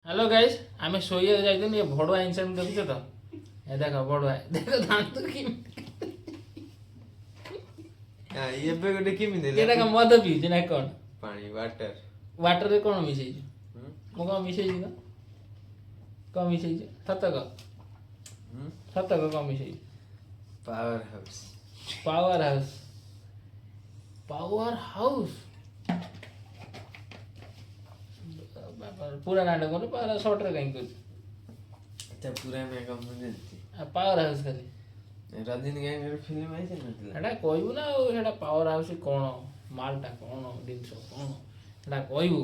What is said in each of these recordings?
Hello guys, আমি শোয়ে যাইতেন এ বড় আইনসান দেখছো তো? এ দেখো বড় আই দেখো দাঁত কি ଏବେ ଗୋଟେ କେମିତି ଏଟା କଣ ମଦ ପିଉଛି ନା କଣ? ପାଣି ୱାଟର ୱାଟରରେ କଣ ମିଶେଇଛୁ? ମୁଁ କଣ ମିଶେଇଛି ତ? କଣ ମିଶେଇଛୁ? ସତ କହ, ସତ କହ କଣ ମିଶେଇଛୁ? Power house power house, power house ପୁରା ନାଟକ କରୁ ପାୱାର ସର୍ଟରେ କାହିଁକି କରୁଛୁ? ଏଟା ପୁରାନା କାମ ଜାଣିଛି ପାୱାର ହାଉସ ଖାଲି ରଜନୀକାନ୍ତର ଫିଲ୍ମ ଆଇଛି ନଥିଲା ସେଟା କହିବୁ ନା ଆଉ ସେଟା ପାୱାର ହାଉସ କଣ ମାଲଟା କଣ ଜିନିଷ କଣ ସେଟା କହିବୁ।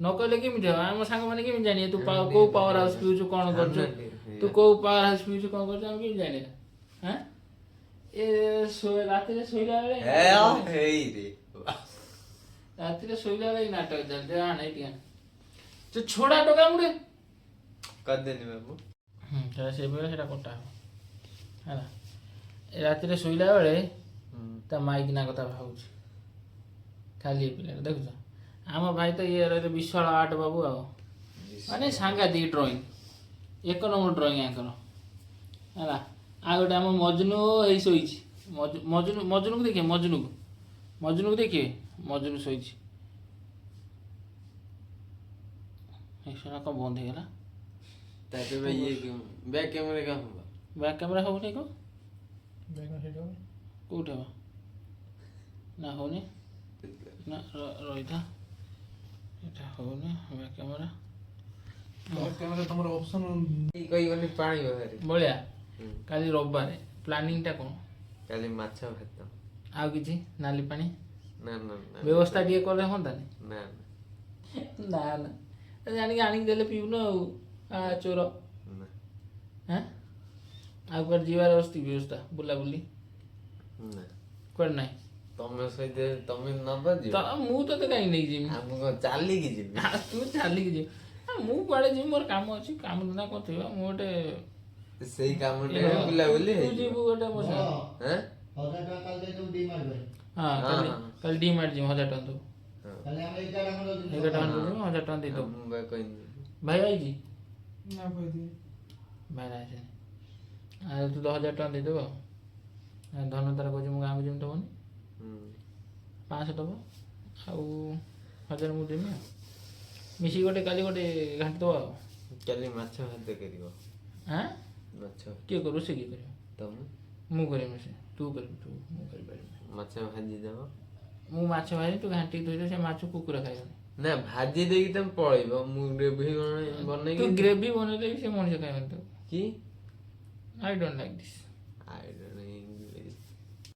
ନ କହିଲେ କେମିତି ହବ? ଆମ ସାଙ୍ଗମାନେ କେମିତି ଜାଣିବେ ତୁ କୋଉ ପାୱାର ହାଉସ ପିଉଛୁ କଣ କରୁଛୁ? ତୁ କୋଉ ପାୱାର ହାଉସ ପିଉଛୁ କଣ କରୁଛୁ ଆମେ କେମିତି ଜାଣିବା? ହାଁ ଏ ରାତିରେ ଶୋଇଲା ବେଳେ ହେଇରେ ରାତିରେ ଶୋଇଲା ବେଳେ ଏଇ ନାଟକ ଚାଲିଛି। ଆଣ ଏଇଠି ଆଣ ତୁ ଛୋଡ଼ା ଟୋକା ମୁଣ୍ଡେ କରିଦେନି ବାବୁ ସେଟା ସେଇଭଳିଆ ସେଟା କଟା ହବ ହେଲା। ଏ ରାତିରେ ଶୋଇଲା ବେଳେ ତା ମାଇକିନା କଥା ଭାବୁଛି ଖାଲି ଏ ପିଲାଟା ଦେଖୁଛ। ଆମ ଭାଇ ତ ଇଏ ରହିଲେ ବିଶାଳ ଆର୍ଟ ବାବୁ ଆଉ ମାନେ ସାଂଘାତିକ ଡ୍ରଇଂ, ଏକ ନମ୍ବର ଡ୍ରଇଂ ଆଙ୍କର ହେଲା। ଆଉ ଗୋଟେ ଆମ ମଜନୁ ହେଇ ଶୋଇଛି। ମଜନୁକୁ ଦେଖିବେ, ମଜନୁକୁ ଦେଖିବେ, ମଜନୁ ଶୋଇଛି। ସେଟା କ'ଣ ବନ୍ଦ ହେଇଗଲା? ତାପରେ ଇଏ ବ୍ୟାକ୍ କ୍ୟାମେରା କାମ ହବ ବ୍ୟାକ୍ କ୍ୟାମେରା ହେଉନି କ'ଣ? କେଉଁଠି ହବ? ନା ହେଉନି ନା ରହିଥା, ଏଇଟା ହେଉନି ବ୍ୟାକ୍ କ୍ୟାମେରା। ତମର ଅପସନ କହିଗଲି ପାଣି ବାହାରେ ବଳିଆ କାଲି ରବିବାରେ ପ୍ଲାନିଂଟା କ'ଣ? କାଲି ମାଛ ଭାତ ଆଉ କିଛି ନାଲି ପାଣି ନା ନା ନା ବ୍ୟବସ୍ଥା ଟିକେ କଲେ ହୁଅନ୍ତାନି? ନା ନା ନା ଜାଣିକି ଆଣିକି ଦେଲେ ପିଉନ ଆଉ ଚୋର। ନା ହଁ ଆଉ କୁଆଡ଼େ ଯିବାର ଅଛି ବ୍ୟବସ୍ଥା ବୁଲାବୁଲି? ନା କୁଆଡ଼େ ନାହିଁ? ତମେ ସହିତ ତମେ ନବ ଯିବ ମୁଁ ତତେ କାହିଁକି ନେଇକି ଯିବି? ଆମେ କଣ ଚାଲିକି ଯିବି ତୁ ଚାଲିକି ଯିବି? ମୁଁ କୁଆଡ଼େ ଯିବି? ମୋର କାମ ଅଛି, କାମ ଧନ୍ଦା କ'ଣ ଥିବ? ମୁଁ ଗୋଟେ ସେଇ କାମଟା ବୁଲାବୁଲି ତୁ ଯିବୁ ଗୋଟେ ମୋ ସାଙ୍ଗରେ। ହଁ ହଁ କାଲି ଡି ମାର୍ଟ ଯିବୁ, 1000 ଟଙ୍କା ଦେବୁ। 11 ଟଙ୍କା ଦେବୁ, 1000 ଟଙ୍କା ଦେଇଦେବୁ। ମୁଁ ବା କହିନି ଭାଇ ଆଇଛି? ନା କହିଦିଏ ଭାଇ ଆଇଛି ଆଉ ତୁ ତ 1000 ଟଙ୍କା ଦେଇଦେବୁ ଆଉ। ଧନ ତାର କହୁଛି ମୁଁ ଗାଁକୁ ଯିବି ଦେବନି, 500 ଦେବ ଆଉ 1000 ମୁଁ ଦେବି ଆଉ ମିଶିକି ଗୋଟେ କାଲି ଗୋଟେ ଘାଣ୍ଟି ଦେବା ଆଉ। କାଲି ମାଛ ଭାତ କରିବ ହାଁ ମାଛ କିଏ କରୁ? ରୋଷେଇ କିଏ କରିବ? ତମେ ମୁଁ କରିବି ରୋଷେଇ, ତୁ କରିବୁ, ମୁଁ କରିପାରିବି। ମାଛ ଭାଜି ଦବ ମୁଁ ମାଛ ଭାଜି, ତୁ ଘାଣ୍ଟିକି ଧୋଇଦେ, ସେ ମାଛ କୁକୁର ଖାଇବନି। ନା ଭାଜି ଦେଇକି ତମେ ପଳେଇବ, ମୁଁ ଗ୍ରେଭି ତୁ ବନେଇକି ଗ୍ରେଭି ବନେଇଲେ ବି ସେ ମଣିଷ ଖାଇବନି। ତୁ କି ଆଇ ଡୋଣ୍ଟ ଲାଇକ୍ ଦିସ୍।